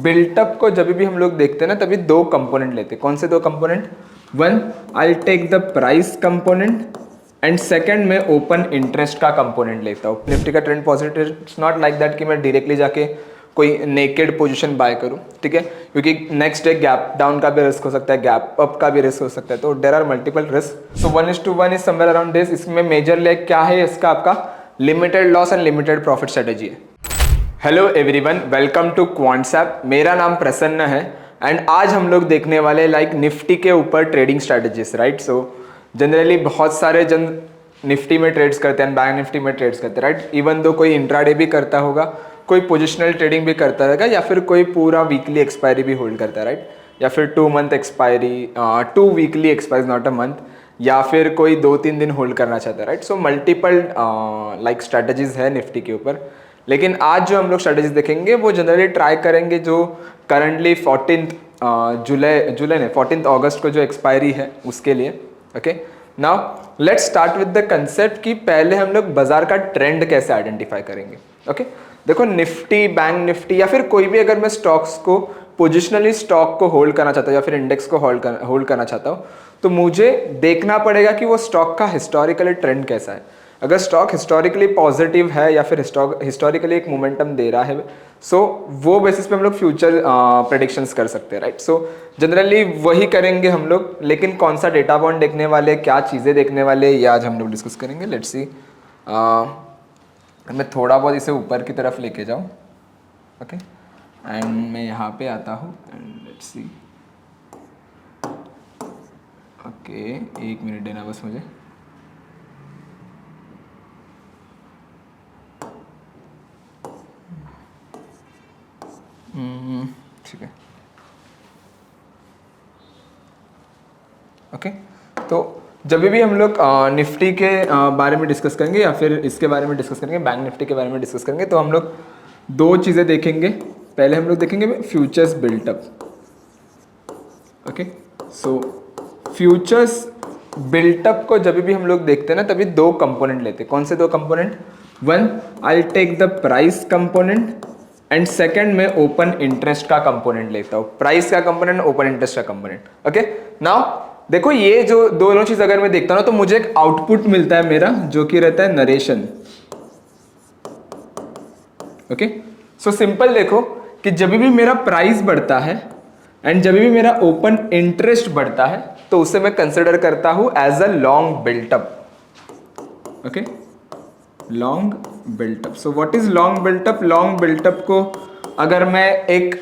Built up को जब भी हम लोग देखते हैं ना तभी दो कंपोनेंट लेते हैं। कौन से दो component? One, I take the price component and second में ओपन इंटरेस्ट का कंपोनेंट लेता हूँ। निफ्टी का trend positive, it's not like that कि मैं डायरेक्टली जाके कोई नेकेड पोजीशन बाय करूँ, ठीक है, क्योंकि नेक्स्ट डे गैप डाउन का भी रिस्क हो सकता है, गैप अप का भी रिस्क हो सकता है, तो there are multiple risk. So 1:1 is somewhere around this. इसमें मेजर लेग क्या है इसका? आपका limited loss and limited profit strategy है। Hello everyone, welcome to QuantsApp. मेरा नाम प्रसन्न है एंड आज हम लोग देखने वाले लाइक निफ्टी के ऊपर trading strategies, right. So generally बहुत सारे जन निफ्टी में ट्रेड्स करते हैं, बैंक निफ्टी में ट्रेड्स करते हैं, राइट। इवन दो कोई इंट्राडे भी करता होगा, कोई पोजिशनल ट्रेडिंग भी करता रहेगा, या फिर कोई पूरा वीकली एक्सपायरी भी होल्ड करता है, राइट, या फिर 2 month expiry, 2 weekly expiry not a month, या फिर कोई 2-3 दिन होल्ड करना चाहता है, right. So multiple like strategies है निफ्टी के ऊपर। लेकिन आज जो हम लोग स्ट्रैटेजीज देखेंगे वो जनरली ट्राई करेंगे जो करंटली 14 अगस्त को जो एक्सपायरी है उसके लिए। Okay, now let's start with the concept कि पहले हम लोग बाजार का ट्रेंड कैसे आइडेंटिफाई करेंगे। ओके, देखो निफ्टी, बैंक निफ्टी या फिर कोई भी, अगर मैं स्टॉक्स को पोजिशनली स्टॉक को होल्ड करना चाहता हूँ या फिर इंडेक्स को होल्ड करना चाहता हूँ, तो मुझे देखना पड़ेगा कि वो स्टॉक का हिस्टोरिकली ट्रेंड कैसा है। अगर स्टॉक हिस्टोरिकली पॉजिटिव है या फिर हिस्टोरिकली एक मोमेंटम दे रहा है, सो वो बेसिस पे हम लोग फ्यूचर प्रेडिक्शंस कर सकते हैं, राइट। सो जनरली वही करेंगे हम लोग, लेकिन कौन सा डेटा पॉइंट देखने वाले, क्या चीज़ें देखने वाले, ये आज हम लोग डिस्कस करेंगे। लेट्स सी, मैं थोड़ा बहुत इसे ऊपर की तरफ लेके जाऊँ, ओके, एंड मैं यहाँ पे आता हूँ and let's see. Okay, 1 minute देना बस मुझे। ठीक है, ओके। तो जब भी हम लोग निफ्टी के बारे में डिस्कस करेंगे या फिर इसके बारे में डिस्कस करेंगे, बैंक निफ्टी के बारे में डिस्कस करेंगे, तो हम लोग दो चीज़ें देखेंगे। पहले हम लोग देखेंगे फ्यूचर्स बिल्टअप। ओके, सो फ्यूचर्स बिल्टअप को जब भी हम लोग देखते हैं ना तभी दो कंपोनेंट लेते हैं। कौन से दो component? One, I take the price component and second में ओपन इंटरेस्ट का कंपोनेंट लेता हूँ। प्राइस का कंपोनेंट, ओपन इंटरेस्ट का कंपोनेंट। ओके, नाउ देखो ये जो दोनों चीज अगर मैं देखता हूँ तो मुझे एक आउटपुट मिलता है मेरा, जो कि रहता है नरेशन। ओके, सो सिंपल देखो कि जब भी मेरा प्राइस बढ़ता है एंड जब भी मेरा ओपन इंटरेस्ट बढ़ता है तो उसे मैं कंसिडर करता हूं as a long built up. Okay, long built up. So what is long built up? Long built up को अगर मैं एक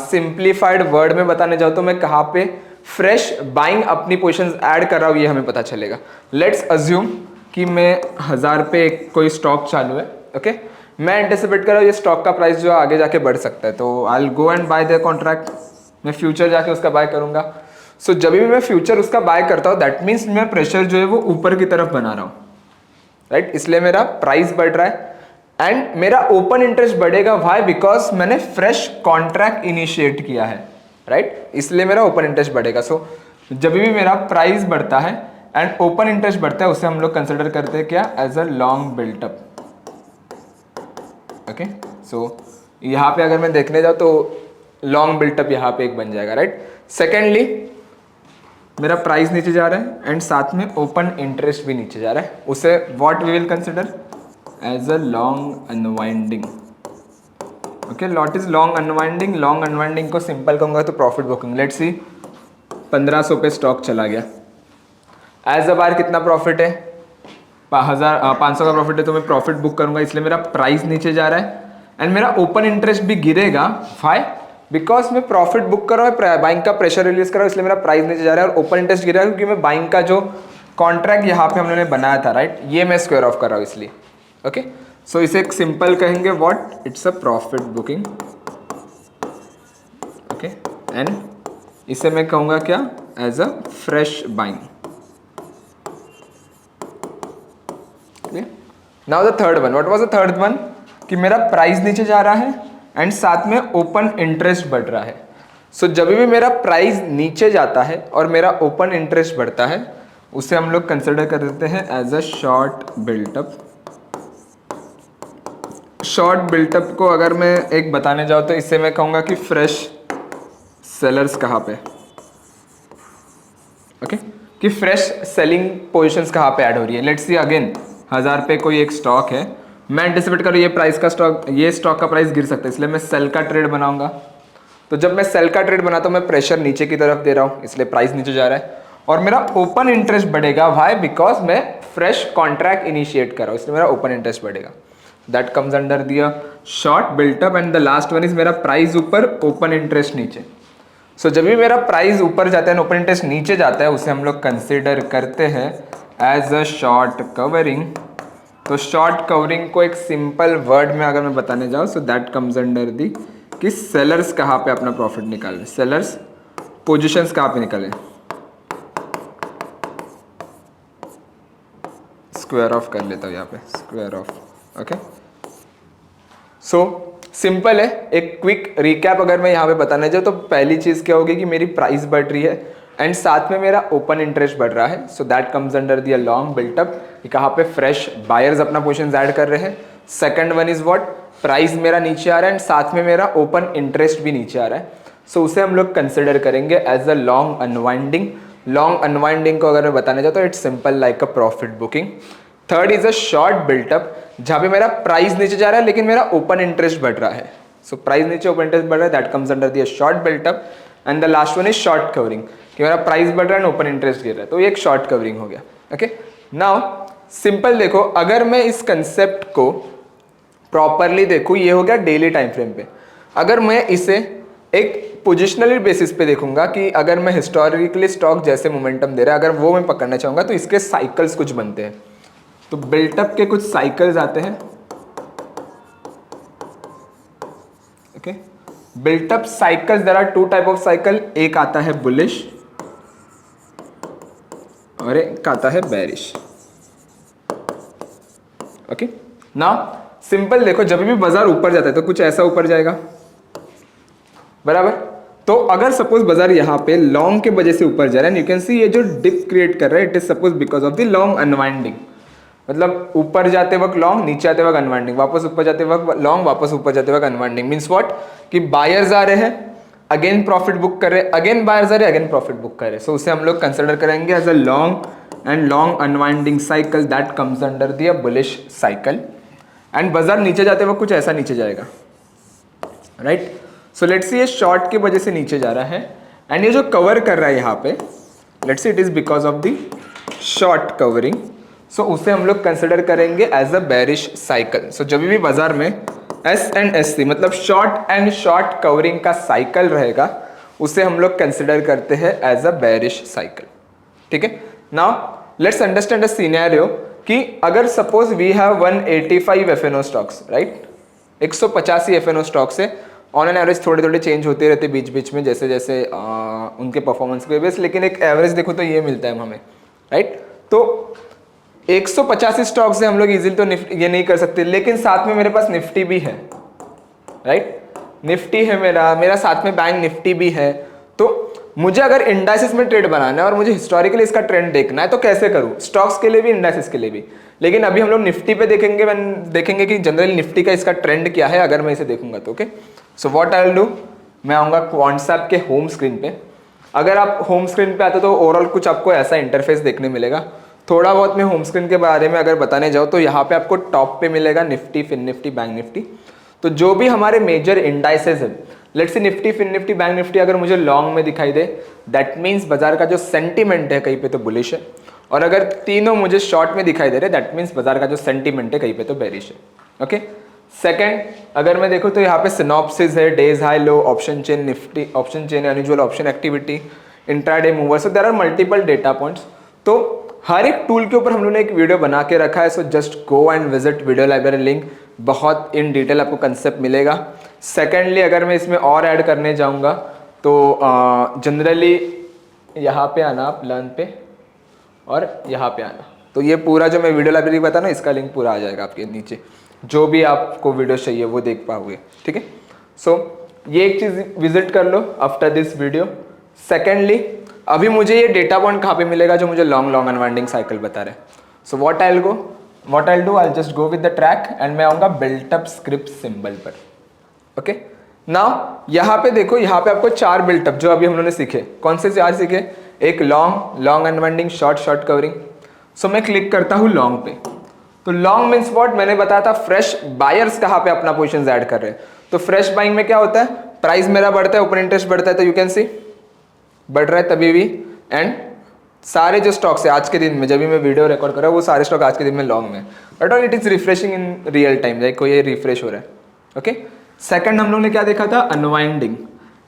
सिंप्लीफाइड वर्ड में बताने जाऊँ तो मैं कहाँ पे फ्रेश बाइंग अपनी पोजीशंस ऐड कर रहा हूँ ये हमें पता चलेगा। लेट्स अज्यूम कि मैं 1000 पे एक कोई स्टॉक चालू है। ओके, मैं एंटिसिपेट कर रहा हूँ ये स्टॉक का प्राइस जो आगे जाके बढ़ सकता है, तो I will go and by the contract. मैं फ्यूचर जाके उसका बाय करूंगा। सो जब भी मैं फ्यूचर उसका बाय करता हूँ दैट मीन्स मैं प्रेशर जो है वो ऊपर की तरफ बना रहा हूँ, राइट। इसलिए मेरा प्राइस बढ़ रहा है एंड मेरा ओपन इंटरेस्ट बढ़ेगा। व्हाई? बिकॉज मैंने फ्रेश कॉन्ट्रैक्ट इनिशिएट किया है, राइट, इसलिए मेरा ओपन इंटरेस्ट बढ़ेगा। सो जब भी मेरा प्राइस बढ़ता है एंड ओपन इंटरेस्ट बढ़ता है उसे हम लोग कंसिडर करते हैं क्या? As a long built up. Okay, so यहाँ पे अगर मैं देखने जाऊँ तो लॉन्ग बिल्टअप यहाँ पे एक बन जाएगा, राइट। सेकेंडली मेरा प्राइस नीचे जा रहा है एंड साथ में ओपन इंटरेस्ट भी नीचे जा रहा है, उसे what we will consider? As a long unwinding. Okay, lot is long unwinding. Long unwinding को सिंपल कहूंगा तो प्रॉफिट बुकिंग। लेट्स सी, 1500 पे स्टॉक चला गया, एज अ बार कितना प्रॉफिट है? 500 का प्रॉफिट है, तो मैं प्रॉफिट बुक करूंगा, इसलिए मेरा प्राइस नीचे जा रहा है एंड मेरा ओपन इंटरेस्ट भी गिरेगा। व्हाई? बिकॉज मैं प्रॉफिट बुक कर रहा हूँ, बाइंग का प्रेशर रिलीज कर रहा हूँ, इसलिए मेरा प्राइस नीचे जा रहा है और ओपन इंटरेस्ट गिरा क्योंकि मैं बाइंग का जो कॉन्ट्रैक्ट यहाँ पे हमने बनाया था, राइट, ये मैं स्क्वायर ऑफ कर रहा हूँ इसलिए। ओके, सो इसे एक सिंपल कहेंगे what? It's a profit booking. Okay, and इसे मैं कहूँगा क्या? As a fresh buying. Now the third one, what was the third one? कि मेरा प्राइस नीचे जा रहा है एंड साथ में ओपन इंटरेस्ट बढ़ रहा है। सो जब भी मेरा प्राइस नीचे जाता है और मेरा ओपन इंटरेस्ट बढ़ता है उसे हम लोग कंसिडर कर देते हैं as a short built up. Short built up को अगर मैं एक बताने जाऊँ तो इससे मैं कहूँगा कि फ्रेश सेलर्स कहाँ पे, ओके, कि फ्रेश सेलिंग पोजीशंस कहाँ पे ऐड हो रही है। लेट्स सी अगेन 1000 पे कोई एक स्टॉक है, मैं एंटिसिपेट करूँ ये प्राइस का स्टॉक, ये स्टॉक का प्राइस गिर सकता है, इसलिए मैं सेल का ट्रेड बनाऊंगा। तो जब मैं सेल का ट्रेड बनाता हूँ मैं प्रेशर नीचे की तरफ दे रहा हूँ, इसलिए प्राइस नीचे जा रहा है और मेरा ओपन इंटरेस्ट बढ़ेगा। व्हाई? बिकॉज मैं फ्रेश कॉन्ट्रैक्ट इनिशिएट कर रहा हूँ, इसलिए मेरा ओपन इंटरेस्ट बढ़ेगा। दैट कम्स अंडर दिया short built up and the last one is मेरा प्राइस ऊपर ओपन इंटरेस्ट नीचे। सो जब भी मेरा प्राइस ऊपर जाता है ओपन इंटरेस्ट नीचे जाता है उसे हम लोग कंसिडर करते हैं एज अ शॉर्ट कवरिंग। तो शॉर्ट कवरिंग को एक सिंपल वर्ड में अगर मैं बताने जाऊँ so that comes under the कि सेलर्स कहाँ पे अपना प्रॉफिट निकाले, सेलर्स पोजीशंस कहाँ पे निकाले, स्क्वायर ऑफ कर लेता हूँ यहाँ पे, square of, okay. So simple है, एक क्विक रिकैप अगर मैं यहाँ पे बताने जाऊँ तो पहली चीज़ क्या होगी कि मेरी प्राइस बढ़ रही है एंड साथ में मेरा ओपन इंटरेस्ट बढ़ रहा है। So that comes under the long built up, कहाँ पे फ्रेश बायर्स अपना पोजीशंस ऐड कर रहे हैं। Second one is what, price मेरा नीचे आ रहा है एंड साथ में मेरा ओपन इंटरेस्ट भी नीचे आ रहा है। सो उसे हम लोग कंसिडर करेंगे as a long unwinding. Long unwinding को अगर मैं बताने जाऊँ तो it's simple like a profit booking. Third is a short built up, जहाँ पे मेरा प्राइस नीचे जा रहा है लेकिन मेरा ओपन इंटरेस्ट बढ़ रहा है। सो प्राइस नीचे ओपन इंटरेस्ट बढ़ रहा है, that comes under the short built up. And the last one is short covering, कि मेरा प्राइस बढ़ रहा है ओपन इंटरेस्ट गिर रहा है, तो ये एक शॉर्ट कवरिंग हो गया। ओके, नाउ सिंपल देखो, अगर मैं इस कंसेप्ट को प्रॉपरली देखूँ, ये हो गया डेली टाइम फ्रेम पे। अगर मैं इसे एक पोजिशनली बेसिस पे देखूंगा कि अगर मैं हिस्टोरिकली स्टॉक जैसे मोमेंटम दे रहा है अगर वो मैं पकड़ना चाहूँगा तो इसके साइकिल्स कुछ बनते हैं। तो बिल्टअप के कुछ साइकिल्स आते हैं, okay. Built up cycles, there are two type of cycle, एक आता है बुलिश और एक आता है बेरिश, ओके। नाउ सिंपल देखो, जब भी बाजार ऊपर जाता है तो कुछ ऐसा ऊपर जाएगा, बराबर। तो अगर सपोज बाजार यहाँ पे लॉन्ग के वजह से ऊपर जा रहा है, यू कैन सी ये जो डिप क्रिएट कर रहा है it is suppose because of the long unwinding. मतलब ऊपर जाते वक्त लॉन्ग, नीचे आते वक्त अनवाइंडिंग, वापस ऊपर जाते वक्त लॉन्ग, वापस ऊपर जाते वक्त अनवाइंडिंग। मीन्स व्हाट, कि बायर्स आ रहे हैं अगेन प्रॉफिट बुक कर रहे हैं, अगेन बायर्स आ रहे हैं अगेन प्रॉफिट बुक कर रहे हैं। सो उसे हम लोग कंसिडर करेंगे as a long and long unwinding cycle, that comes under the bullish cycle. And बाजार नीचे जाते वक्त कुछ ऐसा नीचे जाएगा, राइट। सो लेट्स सी ये शॉर्ट की वजह से नीचे जा रहा है एंड ये जो कवर कर रहा है यहाँ पे, let's see it is because of the short covering. So उसे हम लोग कंसिडर करेंगे as a bearish cycle. So जब भी बाजार में एस एंड एस सी मतलब शॉर्ट एंड शॉर्ट कवरिंग का साइकिल रहेगा उसे हम लोग कंसिडर करते हैं एज अ बेरिश साइकिल, ठीक है। Now let's understand a scenario कि अगर suppose we have 185 FNO stocks, right, 185 FNO stocks है, ऑन एन एवरेज थोड़े थोड़े चेंज होते रहते बीच बीच में जैसे जैसे उनके परफॉर्मेंस के बेस, लेकिन एक एवरेज देखो तो ये मिलता है हमें, राइट। तो 185 स्टॉक्स से हम लोग इजीली तो निफ्टी ये नहीं कर सकते, लेकिन साथ में मेरे पास निफ्टी भी है, राइट, निफ्टी है मेरा साथ में बैंक निफ्टी भी है। तो मुझे अगर इंडाइसिस में ट्रेड बनाना है और मुझे हिस्टोरिकली इसका ट्रेंड देखना है तो कैसे करूं, स्टॉक्स के लिए भी इंडाइसिस के लिए भी। लेकिन अभी हम लोग निफ्टी पे देखेंगे कि जनरली निफ्टी का इसका ट्रेंड क्या है अगर मैं इसे देखूंगा तो, okay. So what I will do, मैं आऊँगा क्वांटसैप के होम स्क्रीन पे। अगर आप होम स्क्रीन पे आते तो ओवरऑल कुछ आपको ऐसा इंटरफेस देखने मिलेगा। थोड़ा बहुत मैं होम स्क्रीन के बारे में अगर बताने जाऊँ तो यहाँ पे आपको टॉप पे मिलेगा निफ्टी, फिन निफ्टी, बैंक निफ्टी। तो जो भी हमारे मेजर इंडाइसेस है, let's say Nifty, fin Nifty, bank Nifty अगर मुझे लॉन्ग में दिखाई दे, दैट मीन्स बाजार का जो सेंटीमेंट है कहीं पे तो बुलिश है, और अगर तीनों मुझे शॉर्ट में दिखाई दे रहे दैट मीन्स बाजार का जो सेंटीमेंट है कहीं पे तो बेरिश है, ओके। सेकंड, अगर मैं देखूँ तो यहाँ पे सिनॉप्सिस है, day's high low, option chain Nifty, option chain unusual option activity, intraday mover, so there are multiple data points. तो हर एक टूल के ऊपर हम लोगों ने एक वीडियो बना के रखा है, so just go and visit video library link, बहुत इन डिटेल आपको कंसेप्ट मिलेगा। सेकेंडली, अगर मैं इसमें और ऐड करने जाऊंगा तो जनरली यहाँ पे आना आप लर्न पे और यहाँ पे आना, तो ये पूरा जो मैं वीडियो लाइब्रेरी बता ना इसका लिंक पूरा आ जाएगा आपके नीचे, जो भी आपको वीडियो चाहिए वो देख पाओगे, ठीक है। सो ये एक चीज़ विजिट कर लो आफ्टर दिस वीडियो। सेकेंडली, अभी मुझे ये डेटा पॉइंट कहाँ पे मिलेगा जो मुझे लॉन्ग अनवाइंडिंग साइकिल बता रहे हैं। So what I will go, what I do, I just go with the track and मैं आऊंगा बिल्टअप स्क्रिप्ट सिंबल पर। ओके, नाउ यहाँ पे देखो, यहाँ पे आपको 4 बिल्टअप जो अभी हम लोगों ने सीखे, कौन से 4 सीखे, एक लॉन्ग अनवाइंडिंग, शॉर्ट कवरिंग। सो मैं क्लिक करता हूँ लॉन्ग पे, तो लॉन्ग मीन्स व्हाट, मैंने बताया था फ्रेश बायर्स कहाँ पे अपना पोजीशंस ऐड कर रहे हैं। तो फ्रेश बाइंग में क्या होता है, प्राइस मेरा बढ़ता है, ओपन इंटरेस्ट बढ़ता है, तो यू कैन सी बढ़ रहा है तभी भी, एंड सारे जो स्टॉक्स है आज के दिन में, जब भी मैं वीडियो रिकॉर्ड कर रहा हूँ, वो सारे स्टॉक आज के दिन में लॉन्ग में, but all it is refreshing in real time, like कोई रिफ्रेश हो रहा है। ओके, सेकंड हम लोग ने क्या देखा था, अनवाइंडिंग।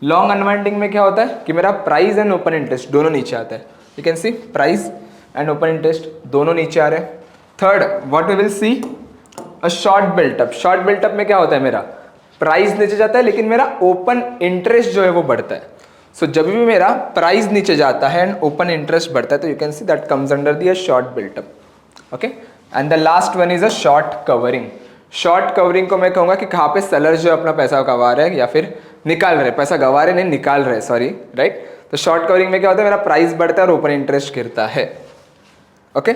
लॉन्ग अनवाइंडिंग में क्या होता है कि मेरा प्राइस एंड ओपन इंटरेस्ट दोनों नीचे आता है, you can see price and open interest दोनों नीचे आ रहे हैं। Third what we will see, a short built up. Short built up में क्या होता है, मेरा प्राइस नीचे जाता है लेकिन मेरा ओपन इंटरेस्ट जो है वो बढ़ता है। सो जब भी मेरा प्राइस नीचे जाता है एंड ओपन इंटरेस्ट बढ़ता है, तो you can see that comes under the short built up. Okay, and the last one is a short covering. Short covering को मैं कहूंगा कि कहाँ पे सेलर जो अपना पैसा गवा रहे हैं या फिर निकाल रहे, पैसा गवा रहे नहीं निकाल रहे, सॉरी, राइट। तो शॉर्ट कवरिंग में क्या होता है, मेरा प्राइस बढ़ता है और ओपन इंटरेस्ट गिरता है। ओके,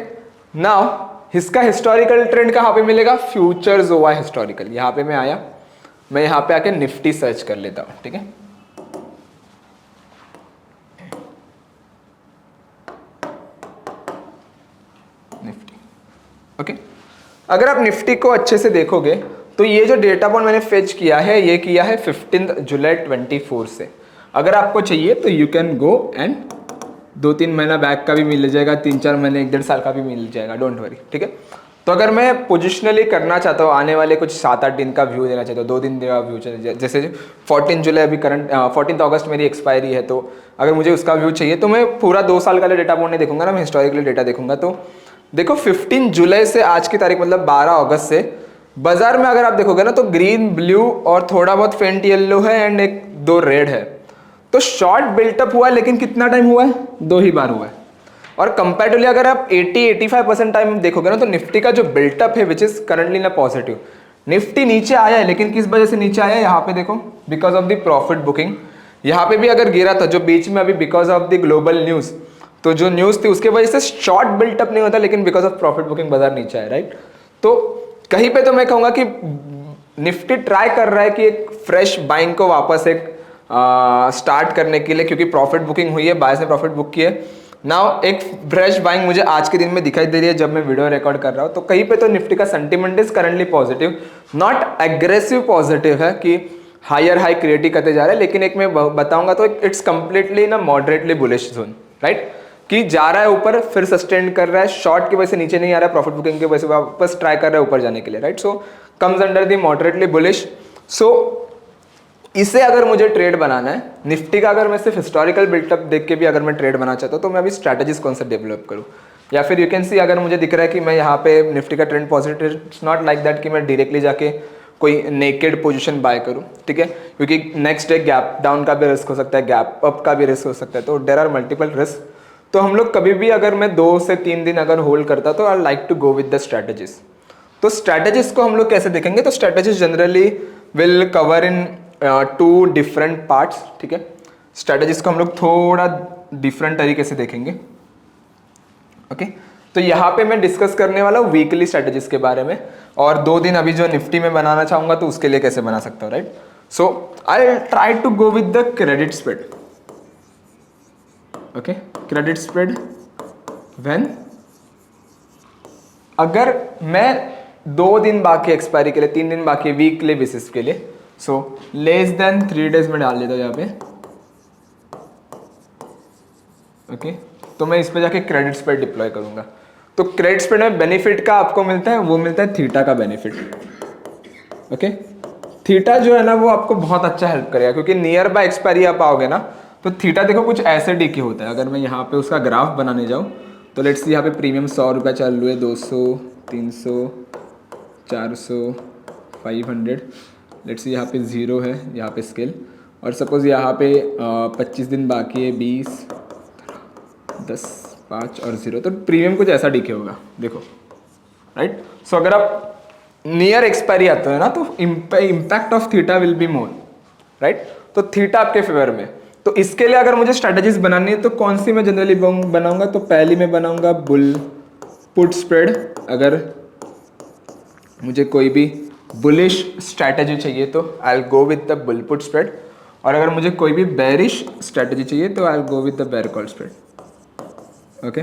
नाउ इसका हिस्टोरिकल ट्रेंड कहाँ पे मिलेगा, फ्यूचर्स हुआ हिस्टोरिकल। यहाँ पे मैं आया, मैं यहाँ पे आके निफ्टी सर्च कर लेता हूँ, ठीक है। निफ्टी, ओके, अगर आप निफ्टी को अच्छे से देखोगे तो ये जो डेटा पॉइंट मैंने फेच किया है, ये किया है 15 जुलाई 24 से। अगर आपको चाहिए तो यू कैन गो एंड 2-3 महीना बैक का भी मिल जाएगा, 3-4 महीने 1-1.5 साल का भी मिल जाएगा, डोंट वरी, ठीक है। तो अगर मैं पोजिशनली करना चाहता हूँ, आने वाले कुछ 7-8 दिन का व्यू देना चाहता हूँ, 2 दिन का व्यू, जैसे 14 जुलाई अभी करंट 14 अगस्त मेरी एक्सपायरी है, तो अगर मुझे उसका व्यू चाहिए तो मैं पूरा 2 साल का डेटा पॉइंट नहीं देखूंगा ना, मैं हिस्टोरिकली डेटा देखूंगा। तो देखो 15 जुलाई से आज की तारीख मतलब 12 अगस्त से बाजार में अगर आप देखोगे ना, तो ग्रीन, ब्लू और थोड़ा बहुत फेंट येलो है एंड 1-2 रेड है। तो शॉर्ट बिल्टअप हुआ है, लेकिन कितना टाइम हुआ है, 2 ही बार हुआ है। और कंपैरेटिवली अगर आप 80-85% टाइम देखोगे ना, तो निफ्टी का जो बिल्टअप है विच इज करंटली ना पॉजिटिव। निफ्टी नीचे आया है, लेकिन किस वजह से नीचे आया है, यहाँ पे देखो, because of the profit booking. यहाँ पे भी अगर गिरा था जो बीच में अभी, because of the global news, तो जो न्यूज थी उसके वजह से शॉर्ट बिल्टअप नहीं होता, लेकिन बिकॉज ऑफ प्रॉफिट बुकिंग बाजार नीचे आया, राइट। तो कहीं पे तो मैं कहूंगा कि निफ्टी ट्राई कर रहा है कि एक फ्रेश बाइंग को वापस एक स्टार्ट करने के लिए, क्योंकि प्रॉफिट बुकिंग हुई है, बायर्स ने प्रॉफिट बुक की है। नाउ एक फ्रेश बाइंग मुझे आज के दिन में दिखाई दे रही है जब मैं वीडियो रिकॉर्ड कर रहा हूँ। तो कहीं पे तो निफ्टी का sentiment is currently positive, not aggressive positive है कि हायर हाई क्रिएट करते जा रहे हैं, लेकिन एक मैं बताऊंगा तो इट्स कंप्लीटली ना मॉडरेटली बुलिश जोन, राइट, कि जा रहा है ऊपर फिर सस्टेन कर रहा है, शॉर्ट की वजह से नीचे नहीं आ रहा है, प्रॉफिट बुकिंग की वजह से वापस ट्राई कर रहा है ऊपर जाने के लिए, right. So comes under the moderately bullish. So इसे अगर मुझे ट्रेड बनाना है निफ्टी का, अगर मैं सिर्फ हिस्टोरिकल बिल्टअप देख के भी अगर मैं ट्रेड बनाना चाहता हूँ, तो मैं अभी स्ट्रैटेजीज कौन सा डेवलप करूँ, या फिर यू कैन सी अगर मुझे दिख रहा है कि मैं यहाँ पे निफ्टी का trend positive, it's not like that कि मैं डायरेक्टली जाके कोई नेकेड पोजीशन बाय करूँ, ठीक है, क्योंकि नेक्स्ट डे गैप डाउन का भी रिस्क हो सकता है, गैप अप का भी रिस्क हो सकता है, तो देयर आर मल्टीपल रिस्क। तो हम लोग कभी भी अगर मैं 2 से 3 दिन अगर होल्ड करता तो I like to go with the strategies. तो स्ट्रैटेजीज को हम लोग कैसे देखेंगे, तो strategies generally will cover in 2 different parts, ठीक है। स्ट्रैटेजीज को हम लोग थोड़ा डिफरेंट तरीके से देखेंगे, ओके। तो यहाँ पे मैं डिस्कस करने वाला हूँ वीकली स्ट्रैटेजीज के बारे में, और 2 दिन अभी जो निफ्टी में बनाना चाहूंगा तो उसके लिए कैसे बना सकता हूँ, right. So I try to go with the credit spread, okay. Credit spread when, अगर मैं 2 दिन बाकी एक्सपायरी के लिए, 3 दिन बाकी वीकली बेसिस के लिए, सो लेस देन 3 डेज में डाल देता हूँ यहाँ पे, ओके। तो मैं इस पे जाके क्रेडिट स्प्रेड डिप्लॉय करूंगा। तो क्रेडिट स्प्रेड में बेनिफिट का आपको मिलता है, वो मिलता है थीटा का बेनिफिट, ओके। थीटा जो है ना वो आपको बहुत अच्छा हेल्प करेगा, क्योंकि नियर बाय एक्सपायरी आप आओगे ना, तो थीटा देखो कुछ ऐसे डीके होता है। अगर मैं यहाँ पे उसका ग्राफ बनाने जाऊँ तो लेट्स सी यहाँ पे प्रीमियम 100 रुपये चल रही है, 200, 300, 400, 500, लेट्स सी यहाँ पे 0 है, यहाँ पे स्केल, और सपोज यहाँ पे 25 दिन बाकी है, 20, 10, 5 और 0, तो प्रीमियम कुछ ऐसा डीके होगा, देखो, राइट। सो अगर आप नियर एक्सपायरी आते हैं ना, तो impact of theta will be more, right. तो थीटा आपके फेवर में। तो इसके लिए अगर मुझे स्ट्रेटेजीज बनानी है तो कौन सी मैं जनरली बनाऊंगा, तो पहली मैं बनाऊंगा बुल पुट स्प्रेड। अगर मुझे कोई भी बुलिश स्ट्रैटेजी चाहिए तो I will go with the bull put spread, और अगर मुझे कोई भी बेरिश स्ट्रैटेजी चाहिए तो I will go with the बेर कॉल स्प्रेड। ओके,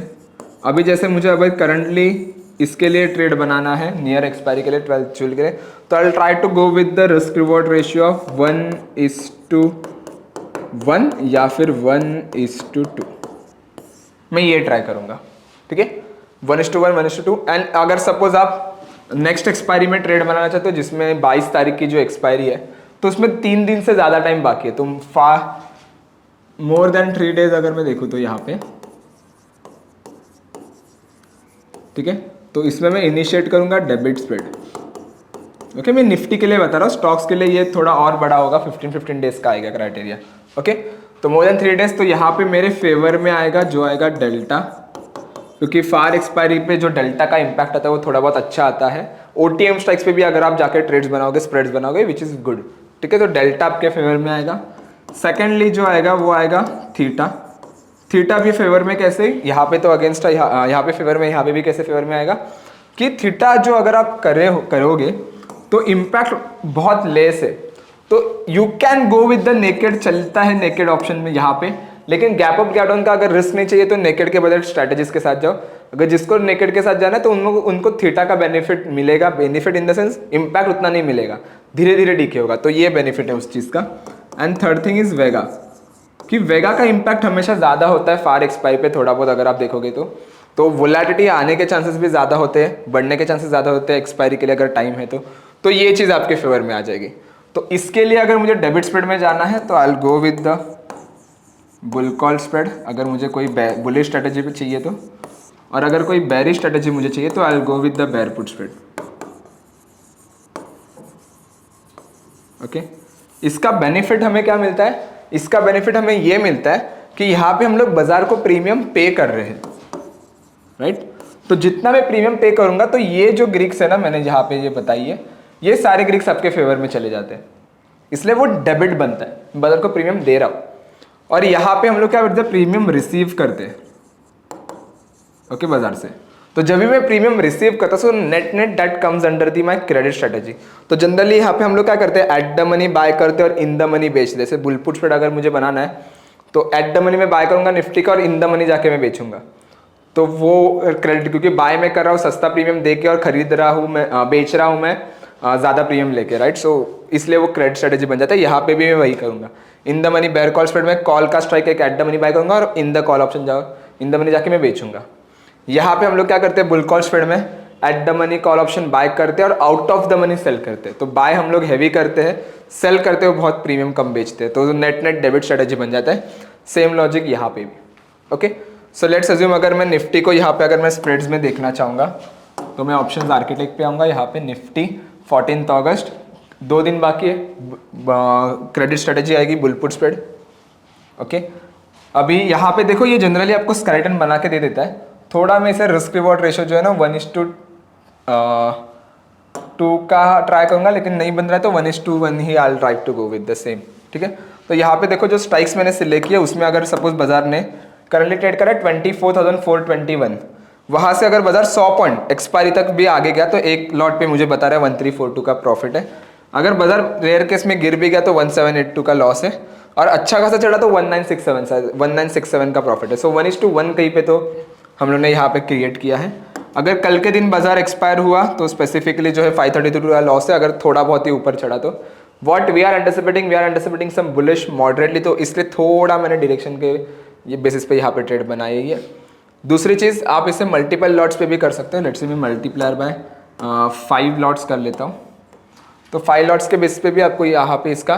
अभी जैसे मुझे अभी करंटली इसके लिए ट्रेड बनाना है नियर एक्सपायरी के लिए 12th जून के लिए, तो I will try to go with the risk reward ratio of 1:1 या फिर 1:2। मैं ये ट्राई करूँगा, ठीक है, 1:1 1:2। एंड अगर सपोज आप नेक्स्ट एक्सपायरी में ट्रेड बनाना चाहते हो जिसमें 22 तारीख की जो एक्सपायरी है, तो उसमें 3 दिन से ज़्यादा टाइम बाकी है, तो मोर देन 3 डेज अगर मैं देखूँ तो यहाँ पे, ठीक है, तो इसमें मैं इनिशिएट करूँगा डेबिट स्प्रेड। ओके, मैं निफ्टी के लिए बता रहा हूँ, स्टॉक्स के लिए ये थोड़ा और बड़ा होगा, 15 डेज का आएगा क्राइटेरिया। ओके, तो मोर देन 3 डेज, तो यहाँ पे मेरे फेवर में आएगा जो आएगा डेल्टा, क्योंकि फार एक्सपायरी पे जो डेल्टा का इम्पैक्ट आता है वो थोड़ा बहुत अच्छा आता है। OTM स्ट्राइक्स पे भी अगर आप जाकर ट्रेड्स बनाओगे, स्प्रेड्स बनाओगे, विच इज़ गुड, ठीक है, तो डेल्टा आपके फेवर में आएगा। सेकेंडली जो आएगा वो आएगा थीटा। थीटा भी फेवर में कैसे, यहाँ पे तो अगेंस्ट है, यहाँ पे फेवर में, यहाँ पे भी कैसे फेवर में आएगा कि थीटा जो अगर आप करोगे तो इम्पैक्ट बहुत लेस है, तो you can go with the naked, चलता है नेकेड ऑप्शन में यहाँ पे, लेकिन गैप अप गैप डाउन का अगर रिस्क नहीं चाहिए तो नेकेड के बदले स्ट्रैटेजीज के साथ जाओ। अगर जिसको नेकेड के साथ जाना है तो उनको थीटा का बेनिफिट मिलेगा, benefit in the sense impact उतना नहीं मिलेगा, धीरे धीरे डीके होगा, तो ये बेनिफिट है उस चीज़ का। एंड थर्ड थिंग इज वेगा, कि वेगा का इम्पैक्ट हमेशा ज़्यादा होता है फार एक्सपायरी पे, थोड़ा बहुत अगर आप देखोगे तो वोलेटिलिटी आने के चांसेस भी ज़्यादा होते हैं, बढ़ने के चांसेस ज़्यादा होते हैं एक्सपायरी के लिए अगर टाइम है तो ये चीज़ आपके फेवर में आ जाएगी। तो इसके लिए अगर मुझे डेबिट स्प्रेड में जाना है तो I will go with the bull call spread, अगर मुझे कोई बुलिश स्ट्रेटेजी पे चाहिए तो, और अगर कोई बेरिश स्ट्रेटेजी मुझे चाहिए तो I will go with the बेर पुट स्प्रेड। ओके, इसका बेनिफिट हमें क्या मिलता है, इसका बेनिफिट हमें ये मिलता है कि यहाँ पे हम लोग बाजार को प्रीमियम पे कर रहे हैं, राइट, तो जितना मैं प्रीमियम पे करूंगा तो ये जो ग्रीक्स है ना, मैंने यहाँ पे ये बताई है, ये सारे ग्रीक्स आपके फेवर में चले जाते हैं, इसलिए वो डेबिट बनता है, बाजार को प्रीमियम दे रहा हूँ। और यहाँ पे हम लोग क्या करते हैं, प्रीमियम रिसीव करते हैं, ओके, बाजार से। तो जब भी मैं प्रीमियम रिसीव करता हूँ so net that comes under the my credit strategy. तो जनरली यहाँ पे हम लोग क्या करते हैं, एट द मनी बाय करते हैं और इन द मनी बेचते। जैसे बुल पुट स्प्रेड अगर मुझे बनाना है तो एट द मनी में बाय करूंगा निफ्टी का और इन द मनी जाके मैं बेचूंगा, तो वो क्रेडिट, क्योंकि बाय मैं कर रहा हूँ सस्ता प्रीमियम दे के और खरीद रहा हूँ मैं, बेच रहा हूँ मैं ज़्यादा प्रीमियम लेके, राइट, सो इसलिए वो क्रेडिट स्ट्रेटेजी बन जाता है। यहाँ पे भी मैं वही करूँगा, in the money bear call spread में कॉल का स्ट्राइक एक एट द मनी बाय करूँगा और इन द कॉल ऑप्शन जाओ, इन द मनी जाके मैं बेचूंगा। यहाँ पे हम लोग क्या करते हैं, बुल कॉल स्प्रेड में at the money call option buy करते हैं और out of the money sell करते हैं। तो बाय हम लोग हैवी करते हैं, सेल करते हुए बहुत प्रीमियम कम बेचते हैं, तो नेट डेबिट स्ट्रेटेजी बन जाता है। सेम लॉजिक यहाँ पे भी। ओके, सो लेट्स अज्यूम अगर मैं निफ्टी को यहाँ पे अगर मैं स्प्रेड्स में देखना चाहूँगा तो मैं ऑप्शंस आर्किटेक्ट पे आऊँगा। यहाँ पे निफ्टी 14 अगस्त, 2 दिन बाकी है, क्रेडिट स्ट्रेटेजी आएगी बुल पुट स्प्रेड। ओके, अभी यहाँ पे देखो ये जनरली आपको स्केलेटन बना के दे देता है, थोड़ा मैं इसे रिस्क रिवॉर्ड रेशियो जो है ना 1:2 का ट्राई करूँगा, लेकिन नहीं बन रहा है तो 1:1 ही I try to go with the same, ठीक है। तो यहाँ पे देखो जो स्ट्राइक्स मैंने सिलेक्ट किया उसमें अगर सपोज बाजार ने करंटली ट्रेड करा है 24,421, वहाँ से अगर बाजार 100 पॉइंट एक्सपायरी तक भी आगे गया तो एक लॉट पे मुझे बता रहा है 1342 का प्रॉफिट है। अगर बाजार रेयर केस में गिर भी गया तो 1782 का लॉस है, और अच्छा खासा चढ़ा तो 1967 का प्रॉफिट है। सो 1:1 कहीं पे तो हम लोग ने यहाँ पे क्रिएट किया है। अगर कल के दिन बाजार एक्सपायर हुआ तो स्पेसिफिकली जो है 532 का लॉस है, अगर थोड़ा बहुत ही ऊपर चढ़ा तो what we are anticipating some bullish moderately, तो इसलिए थोड़ा मैंने डायरेक्शन के ये बेसिस पे यहाँ पे ट्रेड बनाई है। दूसरी चीज़ आप इसे मल्टीपल लॉट्स पे भी कर सकते हो। लेट्स से मैं मल्टीप्लायर बाय 5 लॉट्स कर लेता हूँ, तो 5 लॉट्स के बेसिस पे भी आपको यहाँ पे इसका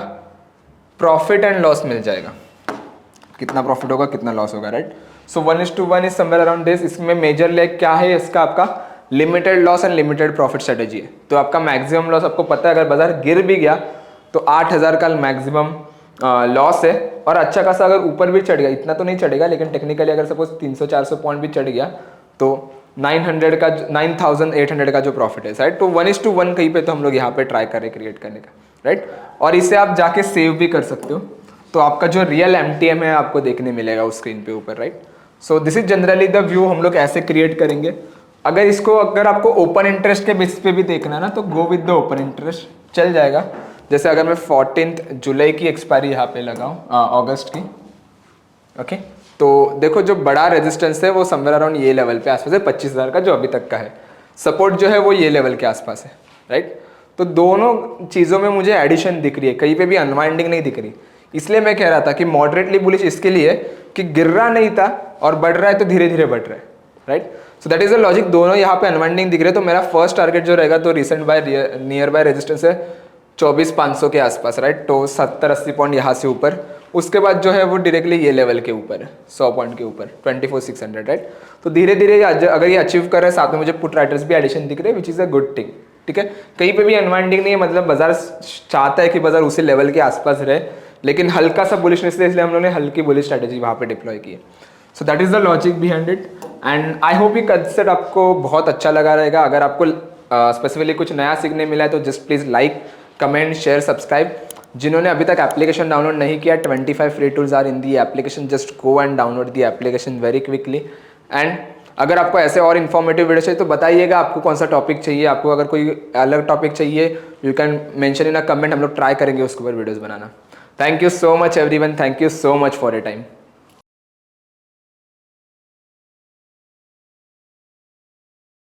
प्रॉफिट एंड लॉस मिल जाएगा, कितना प्रॉफिट होगा कितना लॉस होगा, right. So 1:1 is somewhere around this. इसमें मेजर लेग क्या है इसका, आपका limited loss and limited profit strategy है। तो आपका मैक्सिमम लॉस आपको पता है, अगर बाजार गिर भी गया तो 8000 का मैक्सिमम लॉस है, और अच्छा खासा अगर ऊपर भी चढ़ गया, इतना तो नहीं चढ़ेगा लेकिन टेक्निकली अगर सपोज 300-400 पॉइंट भी चढ़ गया तो 9800 का जो प्रॉफिट है, राइट। तो 1:1 कहीं पे तो हम लोग यहाँ पे ट्राई करें क्रिएट करने का, राइट। और इसे आप जाके सेव भी कर सकते हो, तो आपका जो रियल MTM है आपको देखने मिलेगा उस स्क्रीन पे ऊपर, right. So this is generally the view, हम लोग ऐसे क्रिएट करेंगे। अगर आपको ओपन इंटरेस्ट के बेसिस पे भी देखना है ना, तो गो विद द ओपन इंटरेस्ट, चल जाएगा। जैसे अगर मैं 14 जुलाई की एक्सपायरी यहाँ पे लगाऊं, अगस्त की, ओके, तो देखो जो बड़ा रेजिस्टेंस है वो समवेयर अराउंड ये लेवल पे आसपास है, 25,000 का जो अभी तक का है। सपोर्ट जो है वो ये लेवल के आसपास है, राइट। तो दोनों चीज़ों में मुझे एडिशन दिख रही है, कहीं पे भी अनवाइंडिंग नहीं दिख रही। इसलिए मैं कह रहा था कि मॉडरेटली बुलिश इसके लिए कि गिर रहा नहीं था और बढ़ रहा है तो धीरे धीरे बढ़ रहा है, right. So that is the logic. दोनों यहाँ पे अनवाइंडिंग दिख रहे हैं, तो मेरा फर्स्ट टारगेट जो रहेगा तो recent by nearby resistance है 24,500 के आसपास, राइट। तो 70-80 पॉइंट यहाँ से ऊपर, उसके बाद जो है वो डायरेक्टली ये लेवल के ऊपर है, 100 पॉइंट के ऊपर, 24,600, राइट। तो धीरे धीरे अगर ये अचीव कर रहे हैं, साथ में मुझे पुट राइटर्स भी एडिशन दिख रहे हैं, which is a good thing, ठीक है। कहीं पे भी अनवाइंडिंग नहीं है, मतलब बाजार चाहता है कि बाजार उसी लेवल के आसपास रहे, लेकिन हल्का सा बुलिशनेस है, इसलिए हम लोगों ने हल्की बुलिश स्ट्रैटेजी वहाँ पे डिप्लॉय की है। So that is the logic behind it, and I hope ये कंसेप्ट आपको बहुत अच्छा लगा रहेगा। अगर आपको स्पेसिफिकली कुछ नया सीखने मिला है तो just please like, comment, share, subscribe. जिन्होंने अभी तक एप्लीकेशन डाउनलोड नहीं किया, 25 free tools are in the application, just go and download the application very quickly. And अगर आपको ऐसे और इन्फॉर्मेटिव वीडियो चाहिए तो बताइएगा आपको कौन सा टॉपिक चाहिए। आपको अगर कोई अलग टॉपिक चाहिए, you can mention in a comment, हम लोग ट्राई करेंगे उसके ऊपर videos banana. Thank you so much everyone, thank you so much for your time.